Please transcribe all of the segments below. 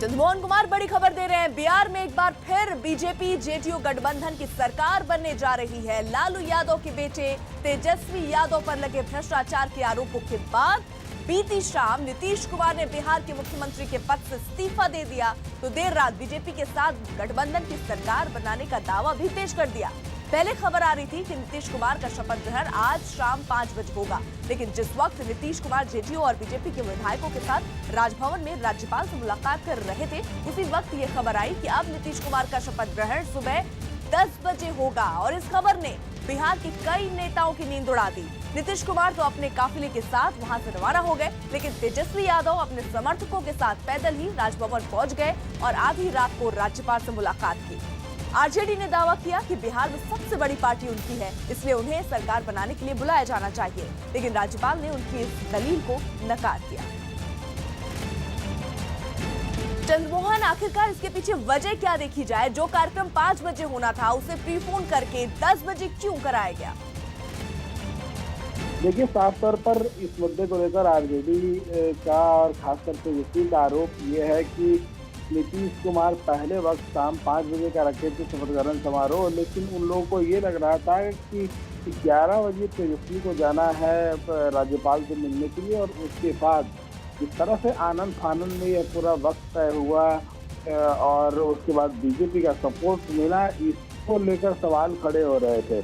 चंद्रमोहन कुमार बड़ी खबर दे रहे हैं। बिहार में एक बार फिर बीजेपी जेडीयू गठबंधन की सरकार बनने जा रही है। लालू यादव के बेटे तेजस्वी यादव पर लगे भ्रष्टाचार के आरोपों के बाद बीती शाम नीतीश कुमार ने बिहार के मुख्यमंत्री के पद से इस्तीफा दे दिया, तो देर रात बीजेपी के साथ गठबंधन की सरकार बनाने का दावा भी पेश कर दिया। पहले खबर आ रही थी कि नीतीश कुमार का शपथ ग्रहण आज शाम 5 बजे होगा, लेकिन जिस वक्त नीतीश कुमार जेडीयू और बीजेपी के विधायकों के साथ राजभवन में राज्यपाल से मुलाकात कर रहे थे, उसी वक्त ये खबर आई कि अब नीतीश कुमार का शपथ ग्रहण सुबह 10 बजे होगा। और इस खबर ने बिहार के कई नेताओं की नींद उड़ा दी। नीतीश कुमार तो अपने काफिले के साथ वहां से रवाना हो गए, लेकिन तेजस्वी यादव अपने समर्थकों के साथ पैदल ही राजभवन पहुंच गए और आधी रात को राज्यपाल से मुलाकात की। आरजेडी ने दावा किया कि बिहार में सबसे बड़ी पार्टी उनकी है, इसलिए उन्हें सरकार बनाने के लिए बुलाया जाना चाहिए, लेकिन राज्यपाल ने उनकी इस दलील को नकार दिया। चंद्रमोहन, आखिरकार इसके पीछे वजह क्या देखी जाए? जो कार्यक्रम 5 बजे होना था उसे प्रीपोन करके 10 बजे क्यों कराया गया? देखिए, साफ तौर पर इस मुद्दे को लेकर आरजेडी का और खासकर से तेजस्वी का आरोप ये है कि नीतीश कुमार पहले वक्त शाम 5 बजे का रखे थे शपथ ग्रहण समारोह, लेकिन उन लोगों को ये लग रहा था कि 11 बजे तेजस्वी को जाना है राज्यपाल से मिलने के लिए, और उसके बाद जिस तरह से आनंद फानंद में यह पूरा वक्त तय हुआ और उसके बाद बीजेपी का सपोर्ट मिला, इसको लेकर सवाल खड़े हो रहे थे।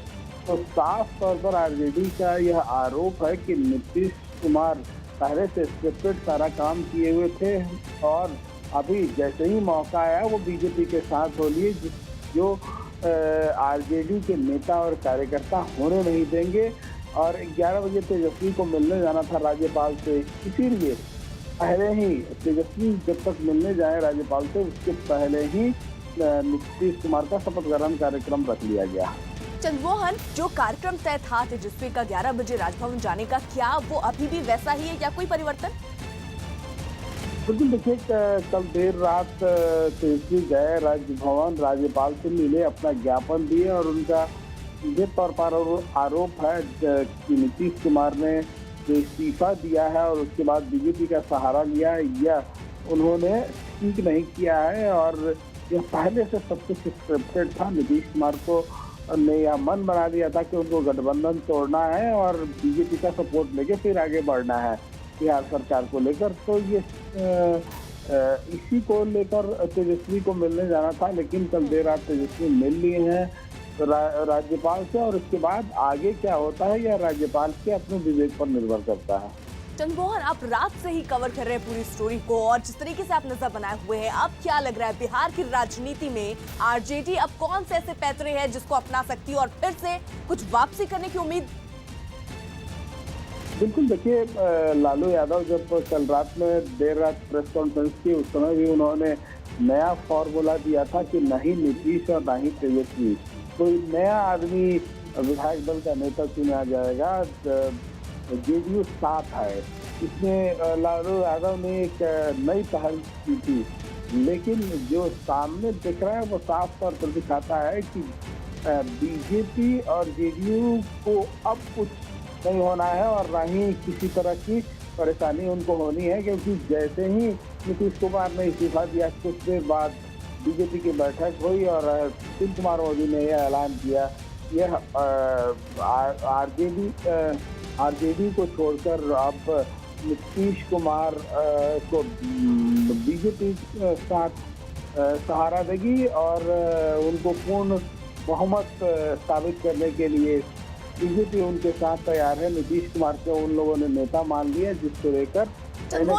तो साफ तौर पर आरजेडी का यह आरोप है कि नीतीश कुमार पहले से स्क्रिप्टेड सारा काम किए हुए थे और अभी जैसे ही मौका आया वो बीजेपी के साथ हो लिए, जो आरजेडी के नेता और कार्यकर्ता होने नहीं देंगे। और 11 बजे तेजस्वी को मिलने जाना था राज्यपाल से, इसीलिए पहले ही तेजस्वी जब तक मिलने जाए राज्यपाल से, उसके पहले ही नीतीश कुमार का शपथ ग्रहण कार्यक्रम रख लिया गया। चंद्रमोहन, जो कार्यक्रम तय था तेजस्वी का 11 बजे राजभवन जाने का, क्या वो अभी भी वैसा ही है या कोई परिवर्तन? बिल्कुल, देखिए, कल देर रात तेजस्वी गए राजभवन, राज्यपाल से मिले, अपना ज्ञापन दिए और उनका सीधे तौर पर आरोप है कि नीतीश कुमार ने जो इस्तीफा दिया है और उसके बाद बीजेपी का सहारा लिया है, यह उन्होंने ठीक नहीं किया है और यह पहले से सब कुछ स्क्रिप्टेड था। नीतीश कुमार को ने यह मन बना लिया था कि उनको गठबंधन तोड़ना है और बीजेपी का सपोर्ट लेके फिर आगे बढ़ना है बिहार सरकार को लेकर। तो ये इसी को लेकर तेजस्वी को मिलने जाना था, लेकिन कल देर रात तेजस्वी मिल लिए हैं राज्यपाल से, और उसके बाद आगे क्या होता है यह राज्यपाल के अपने विवेक पर निर्भर करता है। चंद्रमोहन, आप रात से ही कवर कर रहे हैं पूरी स्टोरी को और जिस तरीके से आप नजर बनाए हुए हैं, अब क्या लग रहा है बिहार की राजनीति में आरजेडी अब कौन से ऐसे पैतरे हैं जिसको अपना सकती है और फिर से कुछ वापसी करने की उम्मीद? बिल्कुल, देखिए, लालू यादव जब कल रात में देर रात प्रेस कॉन्फ्रेंस की, उस समय भी उन्होंने नया फॉर्मूला दिया था कि नहीं नीतीश और नहीं तेजस्वी, कोई नया आदमी विधायक दल का नेता चुना जाएगा, जेडीयू साथ है। इसमें लालू यादव ने एक नई पहल की थी, लेकिन जो सामने दिख रहा है वो साफ तौर पर दिखाता है कि बीजेपी और जेडीयू को अब कुछ नहीं होना है और ना ही किसी तरह की परेशानी उनको होनी है, क्योंकि जैसे ही नीतीश कुमार ने इस्तीफा दिया कुछ देर बाद बीजेपी की बैठक हुई और सुशील कुमार मोदी ने यह ऐलान किया, यह आरजेडी को छोड़कर अब नीतीश कुमार को बीजेपी साथ सहारा देगी और उनको पूर्ण बहुमत साबित करने के लिए बीजेपी उनके साथ तैयार है। नीतीश कुमार को उन लोगों ने नेता मान लिया, जिसको लेकर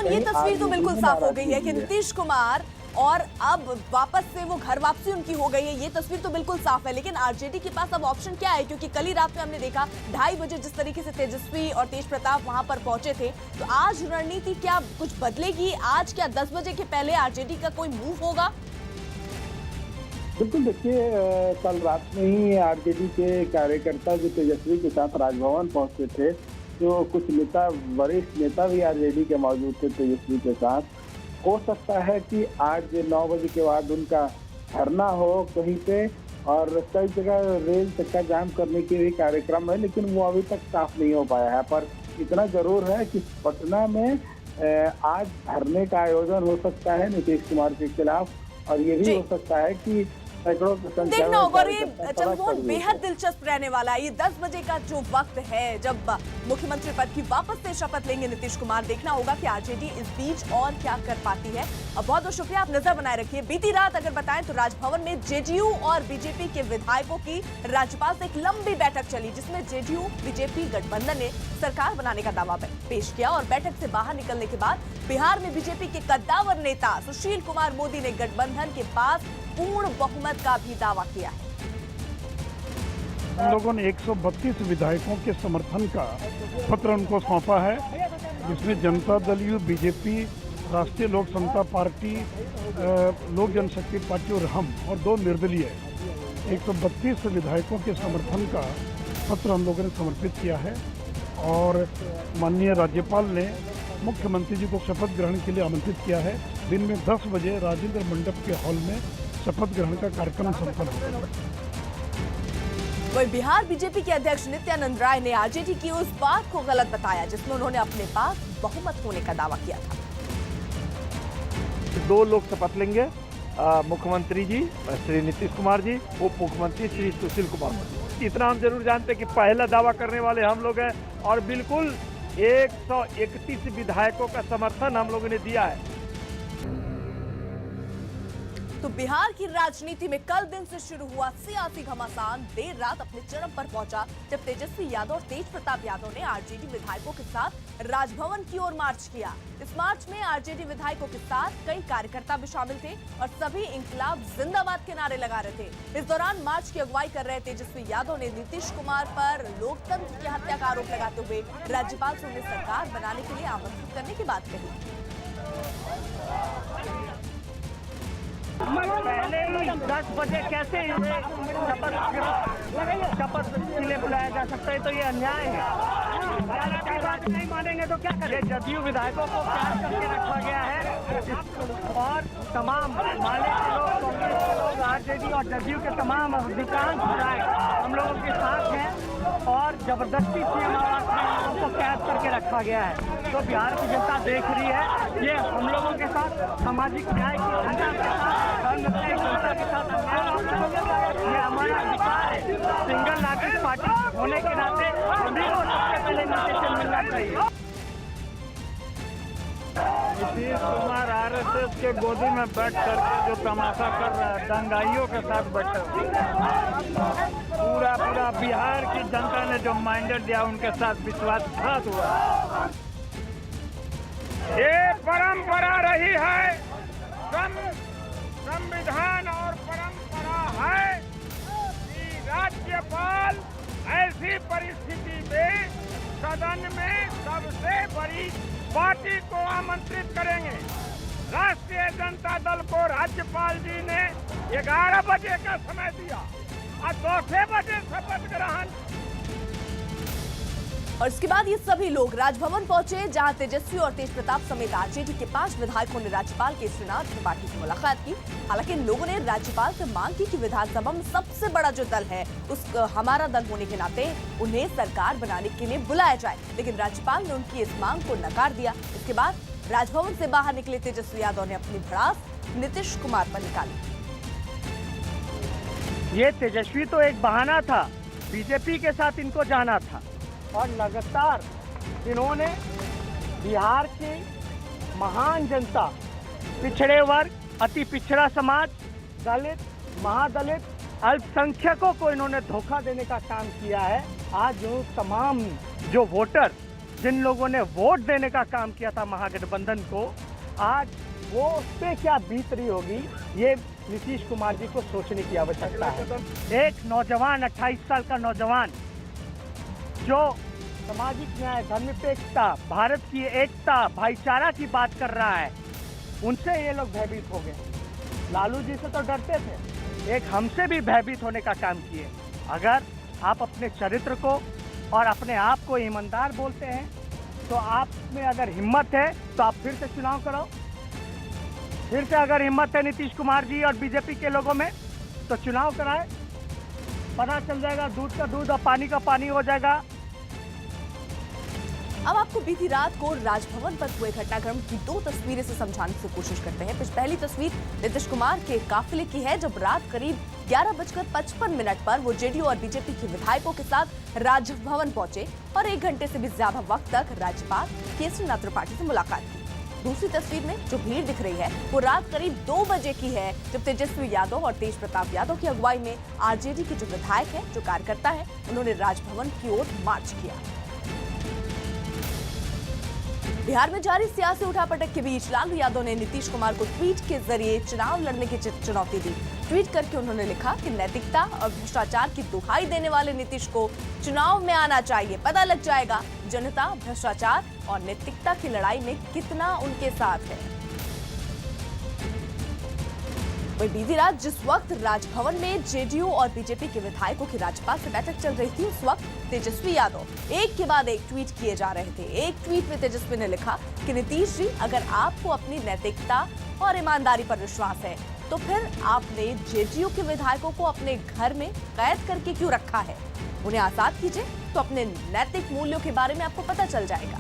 ये तस्वीर तो बिल्कुल साफ हो गई है कि नीतीश कुमार और अब वापस से वो घर वापसी उनकी हो गई है, ये तस्वीर तो बिल्कुल साफ है। लेकिन आरजेडी के पास अब ऑप्शन क्या है? क्योंकि कल ही रात में हमने देखा 2:30 बजे जिस तरीके से तेजस्वी और तेज प्रताप वहां पर पहुंचे थे, तो आज रणनीति क्या कुछ बदलेगी? आज क्या 10 बजे के पहले आरजेडी का कोई मूव होगा? बिल्कुल, देखिए, कल रात में ही आरजेडी के कार्यकर्ता जो तेजस्वी के साथ राजभवन पहुंचे थे, जो कुछ नेता, वरिष्ठ नेता भी आरजेडी के मौजूद थे तेजस्वी के साथ। हो सकता है कि आज 9 बजे के बाद उनका धरना हो कहीं पे और कई जगह रेल चक्का जाम करने के भी कार्यक्रम है, लेकिन वो अभी तक साफ नहीं हो पाया है। पर इतना जरूर है कि पटना में आज धरने का आयोजन हो सकता है नीतीश कुमार के खिलाफ, और ये भी जी। हो सकता है कि सैकड़ों की संख्या देखना में होगा। और ये कार्यकर्ता सड़क चंद्रमोहन पर भी बेहद हैं। दिलचस्प रहने वाला है। ये 10 बजे का जो वक्त है जब मुख्यमंत्री पद की वापस से शपथ लेंगे नीतीश कुमार, देखना होगा कि आरजेडी इस बीच और क्या कर पाती है। अब बहुत बहुत शुक्रिया, आप नजर बनाए रखिए। बीती रात अगर बताएं तो राजभवन में जेडीयू और बीजेपी के विधायकों की राज्यपाल से एक लंबी बैठक चली, जिसमें जेडीयू बीजेपी गठबंधन ने सरकार बनाने का दावा पेश किया। और बैठक से बाहर निकलने के बाद बिहार में बीजेपी के कद्दावर नेता सुशील कुमार मोदी ने गठबंधन के पास पूर्ण बहुमत का भी दावा किया है। हम लोगों ने 132 विधायकों के समर्थन का पत्र उनको सौंपा है, जिसमें जनता दल यू, बीजेपी, राष्ट्रीय लोक समता पार्टी, लोक जनशक्ति पार्टी और हम, और 2 निर्दलीय 132 विधायकों के समर्थन का पत्र हम लोगों ने समर्पित किया है। और माननीय राज्यपाल ने मुख्यमंत्री जी को शपथ ग्रहण के लिए आमंत्रित किया है। दिन में 10 बजे राजेंद्र मंडप के हॉल में शपथ ग्रहण का कार्यक्रम संपन्न होगा। वही बिहार बीजेपी के अध्यक्ष नित्यानंद राय ने आरजेडी की उस बात को गलत बताया जिसमें उन्होंने अपने पास बहुमत होने का दावा किया था। 2 लोग शपथ लेंगे, मुख्यमंत्री जी श्री नीतीश कुमार जी, उप मुख्यमंत्री श्री सुशील कुमार मोदी। इतना हम जरूर जानते हैं कि पहला दावा करने वाले हम लोग हैं, और बिल्कुल 131 विधायकों का समर्थन हम लोगों ने दिया है। तो बिहार की राजनीति में कल दिन से शुरू हुआ सियासी घमासान देर रात अपने चरम पर पहुंचा, जब तेजस्वी यादव और तेज प्रताप यादव ने आरजेडी विधायकों के साथ राजभवन की ओर मार्च किया। इस मार्च में आरजेडी विधायकों के साथ कई कार्यकर्ता भी शामिल थे और सभी इंकलाब जिंदाबाद के नारे लगा रहे थे। इस दौरान मार्च की अगुवाई कर रहे तेजस्वी यादव ने नीतीश कुमार पर लोकतंत्र की हत्या का आरोप लगाते हुए राज्यपाल से उन्हें सरकार बनाने के लिए आमंत्रित करने की बात कही। पहले ही 10 बजे कैसे इन्हें शपथ के लिए बुलाया जा सकता है? तो ये अन्याय है। बात नहीं मानेंगे तो क्या करें? जदयू विधायकों को कैद करके रखा गया है और तमाम माले के लोग, कांग्रेस के लोग, आरजेडी और जदयू के तमाम अधिकांश विधायक हम लोगों के साथ हैं और जबरदस्ती सीएम आवास में हम लोगों को कैद करके रखा गया है। तो बिहार की जनता देख रही है, ये हम लोगों के साथ सामाजिक न्याय की जनता के साथ, जनता के साथ अन्याय, ये हमारा अधिकार है। सिंगल लार्जेस्ट पार्टी होने के नाते सभी को सबसे पहले नोटिफिकेशन मिलना चाहिए। नीतीश कुमार आरएसएस के गोदी में बैठ करके जो तमाशा कर रहा है, दंगाइयों के साथ बैठे पूरा बिहार की जनता ने जो माइंडेड दिया उनके साथ विश्वासघात हुआ। ये परंपरा रही है, संविधान और परंपरा है कि राज्यपाल ऐसी परिस्थिति में सदन में सबसे बड़ी पार्टी को आमंत्रित करेंगे। राष्ट्रीय जनता दल को राज्यपाल जी ने 11 बजे का समय दिया और 2 बजे शपथ ग्रहण। और इसके बाद ये सभी लोग राजभवन पहुंचे, जहां तेजस्वी और तेज प्रताप समेत आरजेडी के 5 विधायकों ने राज्यपाल केसरीनाथ त्रिपाठी से मुलाकात की। हालांकि इन लोगों ने राज्यपाल से मांग की कि विधानसभा में सबसे बड़ा जो दल है उस हमारा दल होने के नाते उन्हें सरकार बनाने के लिए बुलाया जाए, लेकिन राज्यपाल ने उनकी इस मांग को नकार दिया। इसके बाद राजभवन से बाहर निकले तेजस्वी यादव ने अपनी भड़ास नीतीश कुमार पर निकाली। ये तेजस्वी तो एक बहाना था, बीजेपी के साथ इनको जाना था और लगातार इन्होंने बिहार की महान जनता, पिछड़े वर्ग, अति पिछड़ा समाज, दलित, महादलित, अल्पसंख्यकों को इन्होंने धोखा देने का काम किया है। आज जो तमाम जो वोटर, जिन लोगों ने वोट देने का काम किया था महागठबंधन को, आज वो उस पे क्या बीत रही होगी, ये नीतीश कुमार जी को सोचने की आवश्यकता है। एक नौजवान, 28 साल का नौजवान जो सामाजिक न्याय, धर्मनिरपेक्षता, भारत की एकता, भाईचारा की बात कर रहा है, उनसे ये लोग भयभीत हो गए। लालू जी से तो डरते थे, एक हमसे भी भयभीत होने का काम किए। अगर आप अपने चरित्र को और अपने आप को ईमानदार बोलते हैं तो आप में अगर हिम्मत है तो आप फिर से चुनाव करो। फिर से अगर हिम्मत है नीतीश कुमार जी और बीजेपी के लोगों में तो चुनाव कराए, पता चल जाएगा, दूध का दूध और पानी का पानी हो जाएगा। अब आपको बीती रात को राजभवन पर हुए घटनाक्रम की 2 तस्वीरें से समझाने की कोशिश करते हैं। पहली तस्वीर नीतीश कुमार के काफिले की है, जब रात करीब 11:55 पर वो जेडीयू और बीजेपी के विधायकों के साथ राजभवन पहुंचे और 1 घंटे से भी ज्यादा वक्त तक राज्यपाल केसरीनाथ त्रिपाठी से मुलाकात की। दूसरी तस्वीर में जो भीड़ दिख रही है वो रात करीब 2 बजे की है, जब तेजस्वी यादव और तेज प्रताप यादव की अगुवाई में आरजेडी के जो विधायक है, जो कार्यकर्ता है, उन्होंने राजभवन की ओर मार्च किया। बिहार में जारी सियासी उठापटक के बीच लालू यादव ने नीतीश कुमार को ट्वीट के जरिए चुनाव लड़ने की चुनौती दी। ट्वीट करके उन्होंने लिखा कि नैतिकता और भ्रष्टाचार की दुहाई देने वाले नीतीश को चुनाव में आना चाहिए, पता लग जाएगा जनता भ्रष्टाचार और नैतिकता की लड़ाई में कितना उनके साथ है। वहीं बीती रात जिस वक्त राजभवन में जेडीयू और बीजेपी के विधायकों की राज्यपाल से बैठक चल रही थी, उस वक्त तेजस्वी यादव एक के बाद एक ट्वीट किए जा रहे थे। एक ट्वीट में तेजस्वी ने लिखा कि नीतीश जी, अगर आपको अपनी नैतिकता और ईमानदारी पर विश्वास है तो फिर आपने जेडीयू के विधायकों को अपने घर में कैद करके क्यों रखा है? उन्हें आजाद कीजिए तो अपने नैतिक मूल्यों के बारे में आपको पता चल जाएगा।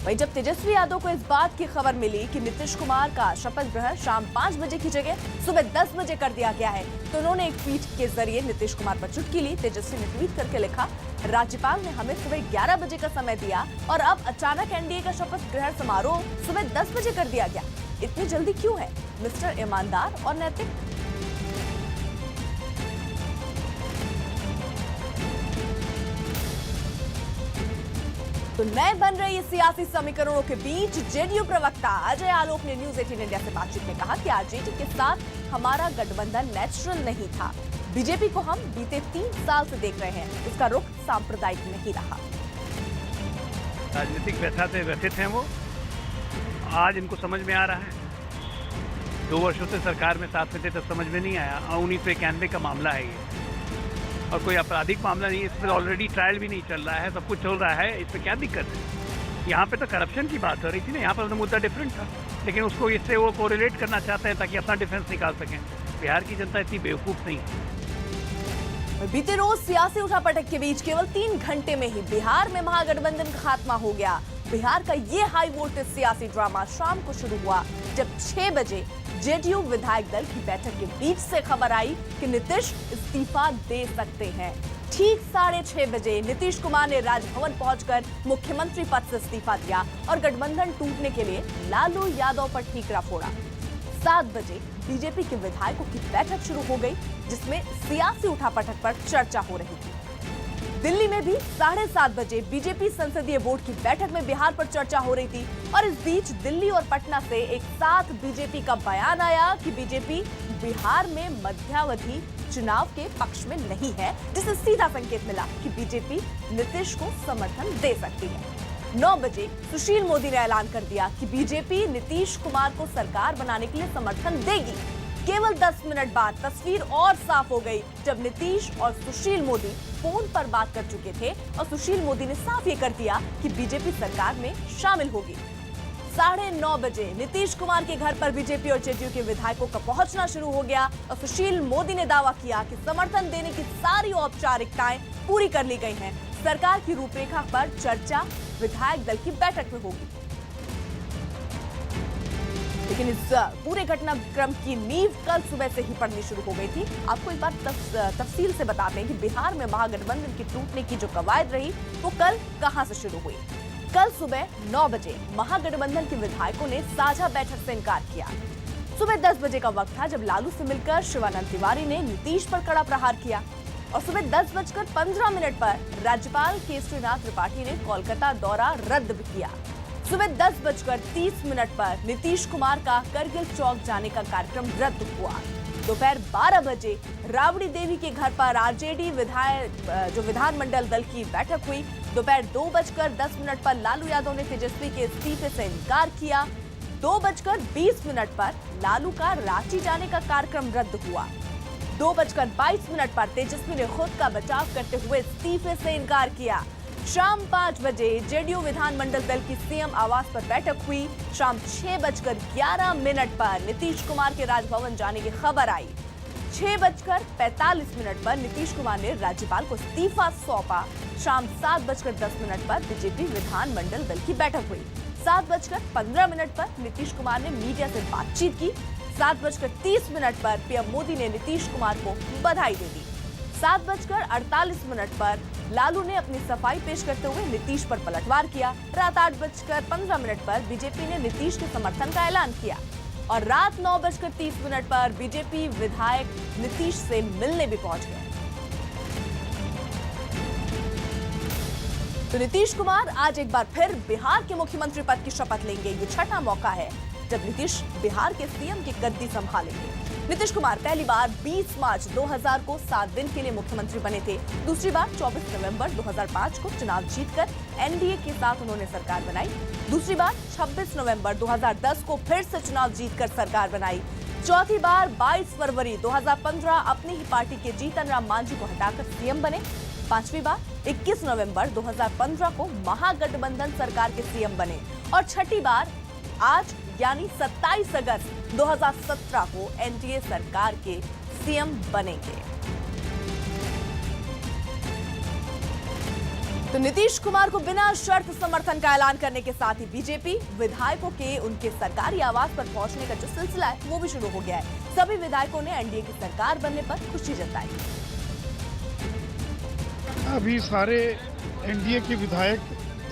वहीं जब तेजस्वी यादव को इस बात की खबर मिली कि नीतीश कुमार का शपथ ग्रहण शाम 5 बजे की जगह सुबह 10 बजे कर दिया गया है, तो उन्होंने एक ट्वीट के जरिए नीतीश कुमार पर चुटकी ली। तेजस्वी ने ट्वीट करके लिखा, राज्यपाल ने हमें सुबह 11 बजे का समय दिया और अब अचानक एनडीए का शपथ ग्रहण समारोह सुबह 10 बजे कर दिया गया। इतनी जल्दी क्यों है मिस्टर ईमानदार और नैतिक? तो नए बन रहे सियासी समीकरणों के बीच जेडीयू प्रवक्ता अजय आलोक ने न्यूज 18 इंडिया से बातचीत में कहा कि आरजेडी के साथ हमारा गठबंधन नेचुरल नहीं था। बीजेपी को हम बीते 3 साल से देख रहे हैं, उसका रुख सांप्रदायिक नहीं रहा। राजनीतिक व्यथा से व्यथित हैं वो, आज इनको समझ में आ रहा है। 2 वर्षों से सरकार में साथ में थे तब समझ में नहीं आया। 1991 का मामला है ये, और कोई आपराधिक मामला नहीं है, इस पर ऑलरेडी ट्रायल भी नहीं चल रहा है, सब कुछ चल रहा है, इसमें क्या दिक्कत है? यहाँ पे तो करप्शन की बात हो रही थी ना, यहाँ पर तो मुद्दा डिफरेंट था, लेकिन उसको इससे वो कोरिलेट करना चाहते हैं ताकि अपना डिफेंस निकाल सकें। बिहार की जनता इतनी बेवकूफ़ नहीं है। बीते रोज सियासी उठापटक के बीच केवल 3 घंटे में ही बिहार में महागठबंधन का खात्मा हो गया। बिहार का ये हाई वोल्टेज सियासी ड्रामा शाम को शुरू हुआ जब 6 बजे जेडीयू विधायक दल की बैठक के बीच से खबर आई कि नीतीश इस्तीफा दे सकते हैं। ठीक 6:30 बजे नीतीश कुमार ने राजभवन पहुंचकर मुख्यमंत्री पद से इस्तीफा दिया और गठबंधन टूटने के लिए लालू यादव पर ठीकरा फोड़ा। 7 बजे बीजेपी के विधायकों की बैठक शुरू हो गई, जिसमें सियासी उठापटक पर चर्चा हो रही थी। दिल्ली में भी 7:30 बजे बीजेपी संसदीय बोर्ड की बैठक में बिहार पर चर्चा हो रही थी और इस बीच दिल्ली और पटना से एक साथ बीजेपी का बयान आया कि बीजेपी बिहार में मध्यावधि चुनाव के पक्ष में नहीं है, जिससे सीधा संकेत मिला कि बीजेपी नीतीश को समर्थन दे सकती है। 9 बजे सुशील मोदी ने ऐलान कर दिया कि बीजेपी नीतीश कुमार को सरकार बनाने के लिए समर्थन देगी। केवल 10 मिनट बाद तस्वीर और साफ हो गई जब नीतीश और सुशील मोदी फोन पर बात कर चुके थे और सुशील मोदी ने साफ ये कर दिया कि बीजेपी सरकार में शामिल होगी। 9:30 बजे नीतीश कुमार के घर पर बीजेपी और जेडीयू के विधायकों का पहुंचना शुरू हो गया और सुशील मोदी ने दावा किया कि समर्थन देने की सारी औपचारिकताएं पूरी कर ली गई हैं। सरकार की रूपरेखा पर चर्चा विधायक दल की बैठक में होगी। लेकिन इस पूरे घटनाक्रम की नींव कल सुबह से ही पड़नी शुरू हो गई थी। आपको एक बार तफसील से बताते हैं कि बिहार में महागठबंधन की टूटने की जो कवायद रही वो कल कहां से शुरू हुई। कल सुबह 9 बजे महागठबंधन के विधायकों ने साझा बैठक से इनकार किया। सुबह 10 बजे का वक्त था जब लालू से मिलकर शिवानंद तिवारी ने नीतीश पर कड़ा प्रहार किया और सुबह 10:15 पर राज्यपाल केसरीनाथ त्रिपाठी ने कोलकाता दौरा रद्द भी किया। सुबह 10:30 पर नीतीश कुमार का करगिल चौक जाने का कार्यक्रम रद्द हुआ। दोपहर 12 बजे राबड़ी देवी के घर पर आरजेडी विधानमंडल दल की बैठक हुई। दोपहर 2:10 पर लालू यादव ने तेजस्वी के इस्तीफे से इनकार किया। 2:20 पर लालू का रांची जाने का कार्यक्रम रद्द हुआ। 2:22 पर तेजस्वी ने खुद का बचाव करते हुए इस्तीफे से इनकार किया। शाम 5 बजे जेडीयू विधानमंडल दल की सीएम आवास पर बैठक हुई। शाम 6:11 पर नीतीश कुमार के राजभवन जाने की खबर आई। 6:45 पर नीतीश कुमार ने राज्यपाल को इस्तीफा सौंपा। शाम 7:10 पर बीजेपी विधानमंडल दल की बैठक हुई। 7:15 पर नीतीश कुमार ने मीडिया से बातचीत की। 7:30 पर पीएम मोदी ने नीतीश कुमार को बधाई दे दी। 7:48 पर लालू ने अपनी सफाई पेश करते हुए नीतीश पर पलटवार किया। रात 8:15 पर बीजेपी ने नीतीश के समर्थन का ऐलान किया और रात 9:30 पर बीजेपी विधायक नीतीश से मिलने भी पहुंच गए। तो नीतीश कुमार आज एक बार फिर बिहार के मुख्यमंत्री पद की शपथ लेंगे। ये छठा मौका है जब नीतीश बिहार के सीएम की गद्दी संभालेंगे। नीतीश कुमार पहली बार 20 मार्च 2000 को 7 दिन के लिए मुख्यमंत्री बने थे। दूसरी बार 24 नवंबर 2005 को चुनाव जीतकर एनडीए के साथ उन्होंने सरकार बनाई। दूसरी बार 26 नवंबर 2010 को फिर से चुनाव जीतकर सरकार बनाई। चौथी बार 22 फरवरी 2015 अपनी ही पार्टी के जीतन राम मांझी को हटाकर सीएम बने। पांचवी बार 21 नवंबर 2015 को महागठबंधन सरकार के सीएम बने और छठी बार आज यानी 27 अगस्त 2017 को एनडीए सरकार के सीएम बनेंगे। तो नीतीश कुमार को बिना शर्त समर्थन का ऐलान करने के साथ ही बीजेपी विधायकों के उनके सरकारी आवास पर पहुंचने का जो सिलसिला है वो भी शुरू हो गया है। सभी विधायकों ने एनडीए की सरकार बनने पर खुशी जताई। अभी सारे एनडीए के विधायक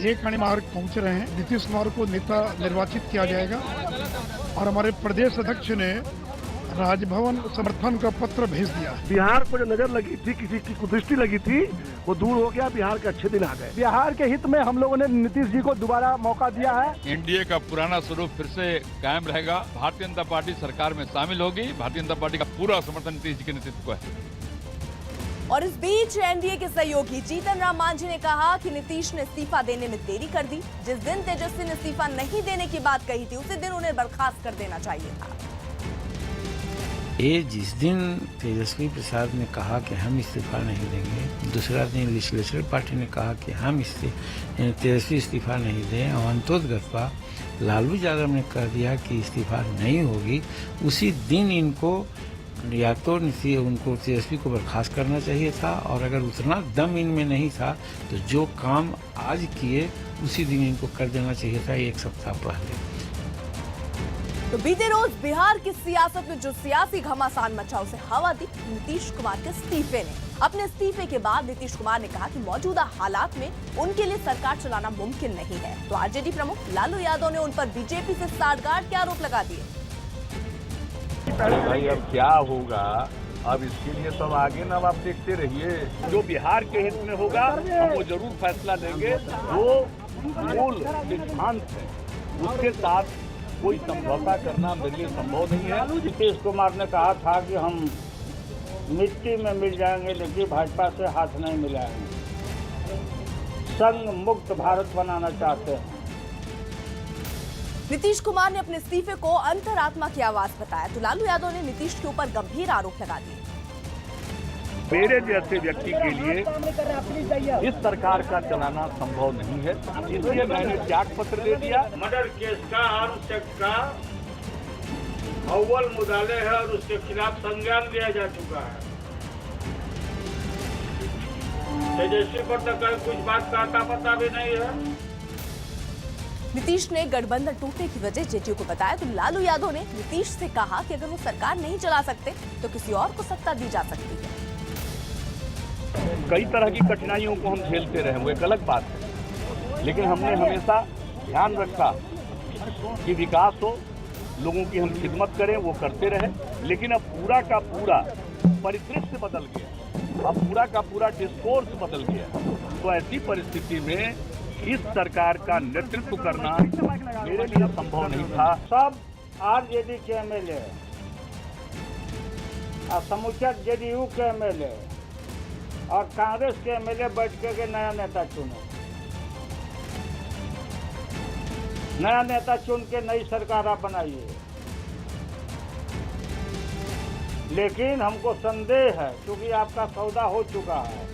एक मार्ग पहुंच रहे हैं। नीतीश कुमार को नेता निर्वाचित किया जाएगा और हमारे प्रदेश अध्यक्ष ने राजभवन समर्थन का पत्र भेज दिया। बिहार को जो नजर लगी थी, किसी की कुदृष्टि लगी थी, वो दूर हो गया। बिहार के अच्छे दिन आ गए। बिहार के हित में हम लोगों ने नीतीश जी को दोबारा मौका दिया है। एनडीए का पुराना स्वरूप फिर से कायम रहेगा। भारतीय जनता पार्टी सरकार में शामिल होगी। भारतीय जनता पार्टी का पूरा समर्थन नीतीश जी के नेतृत्व को है। और इस बीच एनडीए के सहयोगी जीतन राम मांझी ने कहा कि नीतीश ने इस्तीफा देने में देरी कर दी। जिस दिन तेजस्वी ने इस्तीफा नहीं देने की बात कही थी उसी दिन उन्हें बर्खास्त कर देना चाहिए था। जिस दिन तेजस्वी प्रसाद ने कहा कि हम इस्तीफा नहीं देंगे, दूसरा दिन लेजिस्लेटिव पार्टी ने कहा कि हम तेजस्वी इस्तीफा नहीं दें और अंतोदगत्वा लालू यादव ने कह दिया कि इस्तीफा नहीं होगी, उसी दिन इनको या तो उनको तेजस्वी को बर्खास्त करना चाहिए था और अगर उतना दम इनमें नहीं था तो जो काम आज किए उसी दिन इनको कर देना चाहिए था, एक सप्ताह पहले। तो बीते रोज बिहार की सियासत में जो सियासी घमासान मचा उसे हवा दी नीतीश कुमार के इस्तीफे ने। अपने इस्तीफे के बाद नीतीश कुमार ने कहा कि मौजूदा हालात में उनके लिए सरकार चलाना मुमकिन नहीं है। तो आरजेडी प्रमुख लालू यादव ने उन पर बीजेपी से साठगांठ के आरोप लगा दिए। अरे भाई अब क्या होगा, अब इसके लिए सब आगे ना आप देखते रहिए। जो बिहार के हित में होगा हम वो जरूर फैसला लेंगे। वो मूल सिद्धांत है, उसके साथ कोई समझौता करना मेरे लिए संभव नहीं है। नीतीश कुमार ने कहा था कि हम मिट्टी में मिल जाएंगे लेकिन भाजपा से हाथ नहीं मिलाएंगे। संघ मुक्त भारत बनाना चाहते हैं। नीतीश कुमार ने अपने इस्तीफे को अंतरात्मा की आवाज बताया। तो लालू यादव ने नीतीश के ऊपर गंभीर आरोप लगा दिए। मेरे जैसे व्यक्ति के लिए इस सरकार का चलाना संभव नहीं है, इसलिए मैंने त्याग पत्र दे दिया। मर्डर केस का आर्म्स एक्ट का अव्वल मुद्दाले है और उसके खिलाफ संज्ञान लिया जा चुका है। तेजस्वी पर तक कुछ बात का अता पता भी नहीं है। नीतीश ने गठबंधन टूटने की वजह जेडीयू को बताया। तो लालू यादव ने नीतीश से कहा कि अगर वो सरकार नहीं चला सकते तो किसी और को सत्ता दी जा सकती है। कई तरह की कठिनाइयों को हम झेलते रहे, वो एक अलग बात है, लेकिन हमने हमेशा ध्यान रखा कि विकास हो, लोगों की हम खिदमत करें, वो करते रहे। लेकिन अब पूरा का पूरा परिदृश्य बदल गया, अब पूरा का पूरा डिस्कोर्स बदल गया। तो ऐसी परिस्थिति में इस सरकार का नेतृत्व करना मेरे लिए संभव नहीं था। सब आरजेडी के एमएलए और समूचा जेडीयू के एमएलए और कांग्रेस के एमएलए बैठ के नया नेता चुने, नया नेता चुन के नई सरकार आप बनाइए। लेकिन हमको संदेह है क्योंकि आपका सौदा हो चुका है।